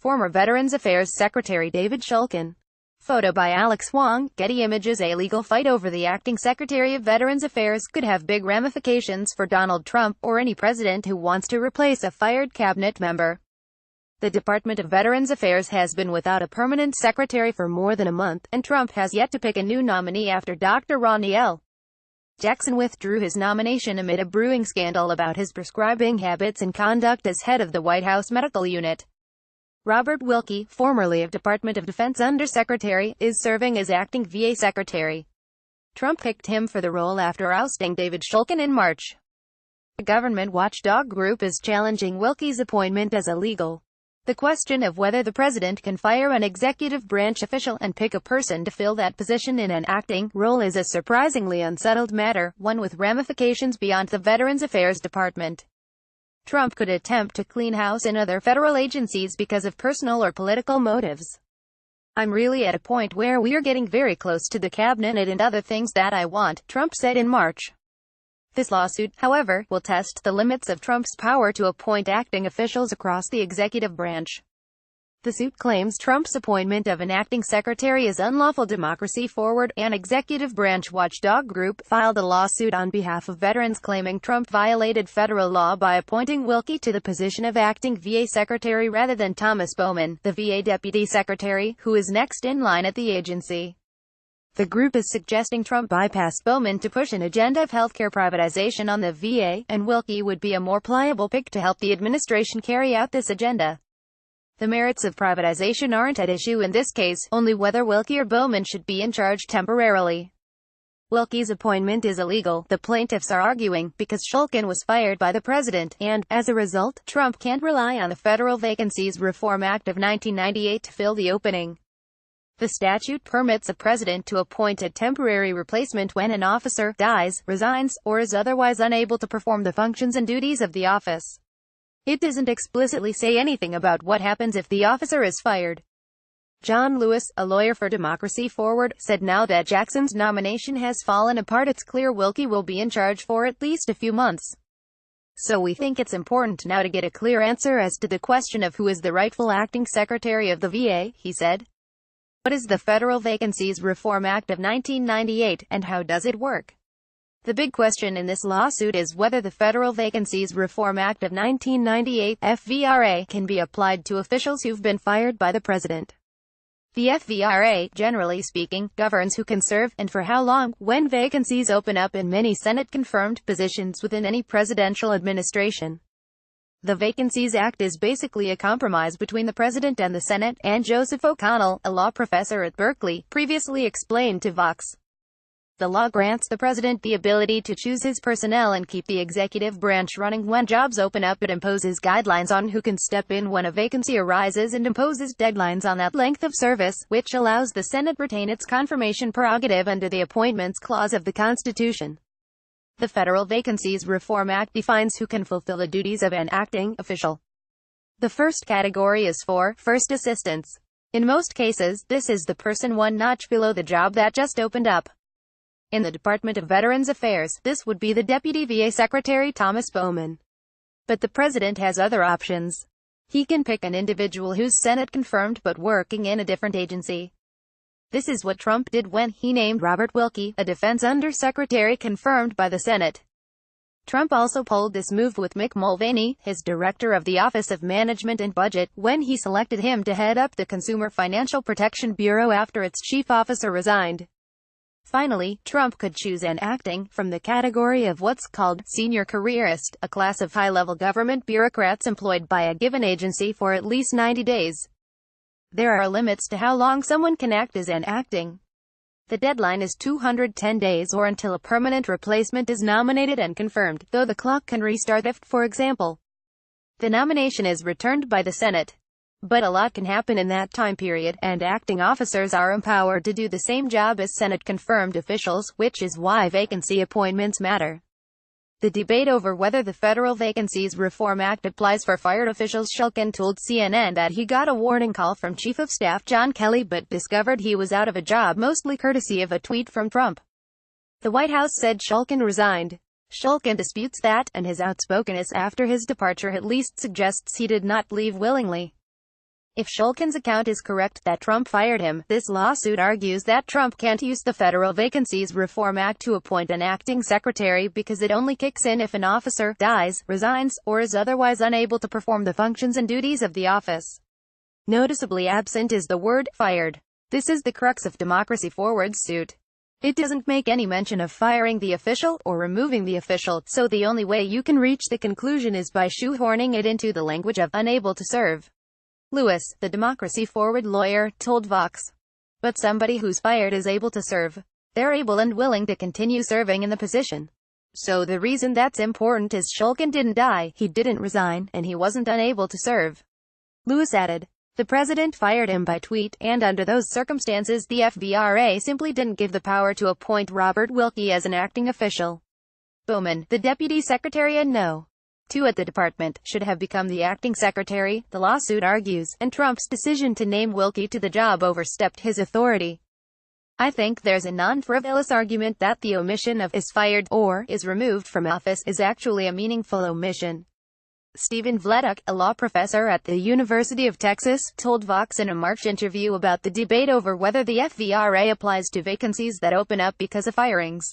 Former Veterans Affairs Secretary David Shulkin. Photo by Alex Wong, Getty Images. A legal fight over the acting Secretary of Veterans Affairs could have big ramifications for Donald Trump or any president who wants to replace a fired cabinet member. The Department of Veterans Affairs has been without a permanent secretary for more than a month, and Trump has yet to pick a new nominee after Dr. Ronnie L. Jackson withdrew his nomination amid a brewing scandal about his prescribing habits and conduct as head of the White House Medical Unit. Robert Wilkie, formerly of Department of Defense Undersecretary, is serving as acting VA Secretary. Trump picked him for the role after ousting David Shulkin in March. The government watchdog group is challenging Wilkie's appointment as illegal. The question of whether the president can fire an executive branch official and pick a person to fill that position in an acting role is a surprisingly unsettled matter, one with ramifications beyond the Veterans Affairs Department. Trump could attempt to clean house in other federal agencies because of personal or political motives. "I'm really at a point where we're getting very close to the cabinet and other things that I want," Trump said in March. This lawsuit, however, will test the limits of Trump's power to appoint acting officials across the executive branch. The suit claims Trump's appointment of an acting secretary is unlawful. Democracy Forward, an executive branch watchdog group, filed a lawsuit on behalf of veterans claiming Trump violated federal law by appointing Wilkie to the position of acting VA secretary rather than Thomas Bowman, the VA deputy secretary, who is next in line at the agency. The group is suggesting Trump bypass Bowman to push an agenda of healthcare privatization on the VA, and Wilkie would be a more pliable pick to help the administration carry out this agenda. The merits of privatization aren't at issue in this case, only whether Wilkie or Bowman should be in charge temporarily. Wilkie's appointment is illegal, the plaintiffs are arguing, because Shulkin was fired by the president, and, as a result, Trump can't rely on the Federal Vacancies Reform Act of 1998 to fill the opening. The statute permits a president to appoint a temporary replacement when an officer dies, resigns, or is otherwise unable to perform the functions and duties of the office. It doesn't explicitly say anything about what happens if the officer is fired. John Lewis, a lawyer for Democracy Forward, said now that Jackson's nomination has fallen apart, it's clear Wilkie will be in charge for at least a few months. So we think it's important now to get a clear answer as to the question of who is the rightful acting secretary of the VA, he said. What is the Federal Vacancies Reform Act of 1998, and how does it work? The big question in this lawsuit is whether the Federal Vacancies Reform Act of 1998, FVRA, can be applied to officials who've been fired by the president. The FVRA, generally speaking, governs who can serve, and for how long, when vacancies open up in many Senate-confirmed positions within any presidential administration. The Vacancies Act is basically a compromise between the President and the Senate, and Joseph O'Connell, a law professor at Berkeley, previously explained to Vox. The law grants the President the ability to choose his personnel and keep the executive branch running when jobs open up. It imposes guidelines on who can step in when a vacancy arises and imposes deadlines on that length of service, which allows the Senate retain its confirmation prerogative under the Appointments Clause of the Constitution. The Federal Vacancies Reform Act defines who can fulfill the duties of an acting official. The first category is for first assistants. In most cases, this is the person one notch below the job that just opened up. In the Department of Veterans Affairs, this would be the Deputy VA Secretary Thomas Bowman. But the president has other options. He can pick an individual who's Senate-confirmed but working in a different agency. This is what Trump did when he named Robert Wilkie, a defense undersecretary confirmed by the Senate. Trump also pulled this move with Mick Mulvaney, his director of the Office of Management and Budget, when he selected him to head up the Consumer Financial Protection Bureau after its chief officer resigned. Finally, Trump could choose an acting from the category of what's called senior careerist, a class of high-level government bureaucrats employed by a given agency for at least 90 days. There are limits to how long someone can act as an acting. The deadline is 210 days or until a permanent replacement is nominated and confirmed, though the clock can restart if, for example, the nomination is returned by the Senate. But a lot can happen in that time period, and acting officers are empowered to do the same job as Senate-confirmed officials, which is why vacancy appointments matter. The debate over whether the Federal Vacancies Reform Act applies for fired officials. Shulkin told CNN that he got a warning call from Chief of Staff John Kelly but discovered he was out of a job mostly courtesy of a tweet from Trump. The White House said Shulkin resigned. Shulkin disputes that, and his outspokenness after his departure at least suggests he did not leave willingly. If Shulkin's account is correct that Trump fired him, this lawsuit argues that Trump can't use the Federal Vacancies Reform Act to appoint an acting secretary because it only kicks in if an officer dies, resigns, or is otherwise unable to perform the functions and duties of the office. Noticeably absent is the word fired. This is the crux of Democracy Forward's suit. It doesn't make any mention of firing the official, or removing the official, so the only way you can reach the conclusion is by shoehorning it into the language of unable to serve. Lewis, the Democracy Forward lawyer, told Vox. But somebody who's fired is able to serve. They're able and willing to continue serving in the position. So the reason that's important is Shulkin didn't die, he didn't resign, and he wasn't unable to serve. Lewis added. The president fired him by tweet, and under those circumstances the FVRA simply didn't give the power to appoint Robert Wilkie as an acting official. Bowman, the deputy secretary and No. 2 at the department, should have become the acting secretary, the lawsuit argues, and Trump's decision to name Wilkie to the job overstepped his authority. I think there's a non-frivolous argument that the omission of is fired, or is removed from office, is actually a meaningful omission. Stephen Vleduc, a law professor at the University of Texas, told Vox in a March interview about the debate over whether the FVRA applies to vacancies that open up because of firings.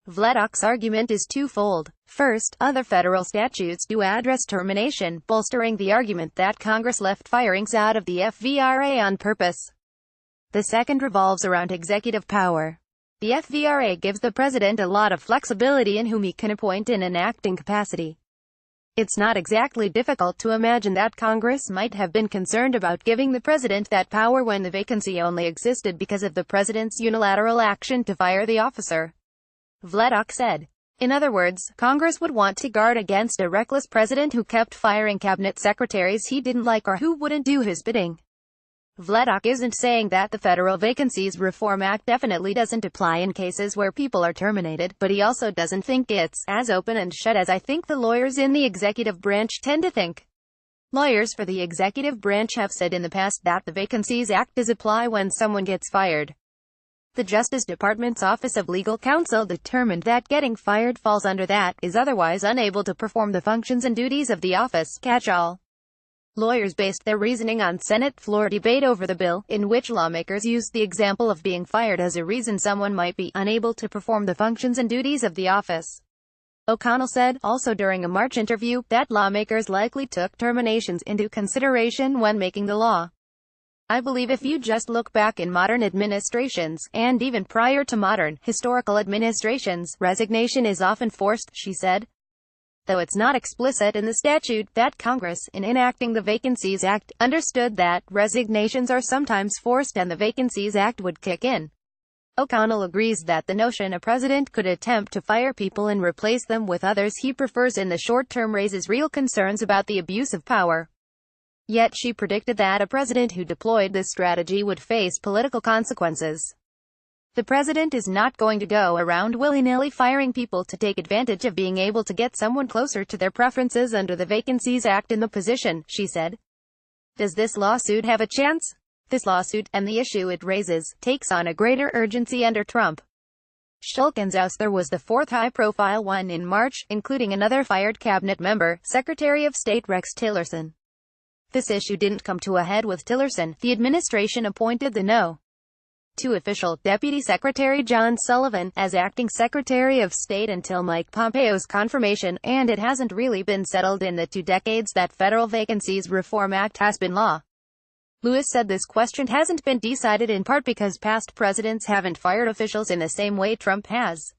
Vleduc's argument is twofold. First, other federal statutes do address termination, bolstering the argument that Congress left firings out of the FVRA on purpose. The second revolves around executive power. The FVRA gives the president a lot of flexibility in whom he can appoint in an acting capacity. It's not exactly difficult to imagine that Congress might have been concerned about giving the president that power when the vacancy only existed because of the president's unilateral action to fire the officer. Vleduc said. In other words, Congress would want to guard against a reckless president who kept firing cabinet secretaries he didn't like or who wouldn't do his bidding. Vleduc isn't saying that the Federal Vacancies Reform Act definitely doesn't apply in cases where people are terminated, but he also doesn't think it's as open and shut as I think the lawyers in the executive branch tend to think. Lawyers for the executive branch have said in the past that the Vacancies Act does apply when someone gets fired. The Justice Department's Office of Legal Counsel determined that getting fired falls under that, is otherwise unable to perform the functions and duties of the office, catch-all. Lawyers based their reasoning on Senate floor debate over the bill, in which lawmakers used the example of being fired as a reason someone might be unable to perform the functions and duties of the office. O'Connell said, also during a March interview, that lawmakers likely took terminations into consideration when making the law. I believe if you just look back in modern administrations, and even prior to modern, historical administrations, resignation is often forced, she said. Though it's not explicit in the statute, that Congress, in enacting the Vacancies Act, understood that resignations are sometimes forced and the Vacancies Act would kick in. O'Connell agrees that the notion a president could attempt to fire people and replace them with others he prefers in the short term raises real concerns about the abuse of power. Yet she predicted that a president who deployed this strategy would face political consequences. The president is not going to go around willy-nilly firing people to take advantage of being able to get someone closer to their preferences under the Vacancies Act in the position, she said. Does this lawsuit have a chance? This lawsuit, and the issue it raises, takes on a greater urgency under Trump. Shulkin's ouster was the fourth high-profile one in March, including another fired cabinet member, Secretary of State Rex Tillerson. This issue didn't come to a head with Tillerson. The administration appointed the No. 2 official, Deputy Secretary John Sullivan, as acting Secretary of State until Mike Pompeo's confirmation, and it hasn't really been settled in the 2 decades that Federal Vacancies Reform Act has been law. Lewis said this question hasn't been decided in part because past presidents haven't fired officials in the same way Trump has.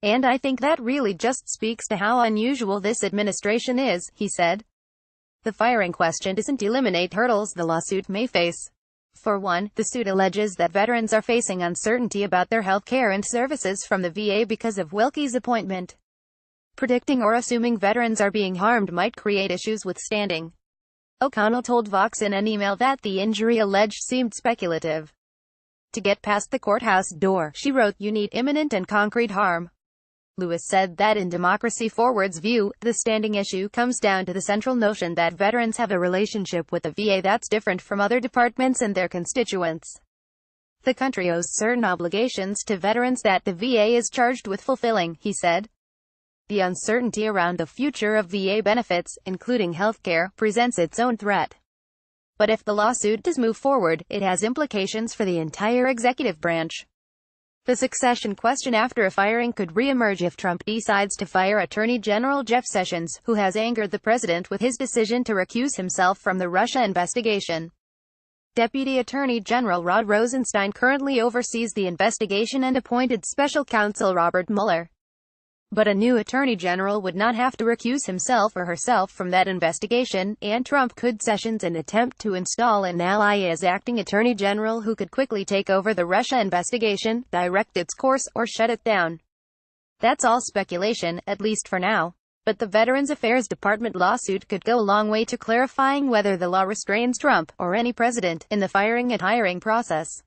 And I think that really just speaks to how unusual this administration is, he said. The firing question doesn't eliminate hurdles the lawsuit may face. For one, the suit alleges that veterans are facing uncertainty about their health care and services from the VA because of Wilkie's appointment. Predicting or assuming veterans are being harmed might create issues with standing. O'Connell told Vox in an email that the injury alleged seemed speculative. To get past the courthouse door, she wrote, you need imminent and concrete harm. Lewis said that in Democracy Forward's view, the standing issue comes down to the central notion that veterans have a relationship with the VA that's different from other departments and their constituents. The country owes certain obligations to veterans that the VA is charged with fulfilling, he said. The uncertainty around the future of VA benefits, including health care, presents its own threat. But if the lawsuit does move forward, it has implications for the entire executive branch. The succession question after a firing could re-emerge if Trump decides to fire Attorney General Jeff Sessions, who has angered the president with his decision to recuse himself from the Russia investigation. Deputy Attorney General Rod Rosenstein currently oversees the investigation and appointed special counsel Robert Mueller. But a new Attorney General would not have to recuse himself or herself from that investigation, and Trump could Sessions an attempt to install an ally as acting Attorney General who could quickly take over the Russia investigation, direct its course, or shut it down. That's all speculation, at least for now. But the Veterans Affairs Department lawsuit could go a long way to clarifying whether the law restrains Trump, or any president, in the firing and hiring process.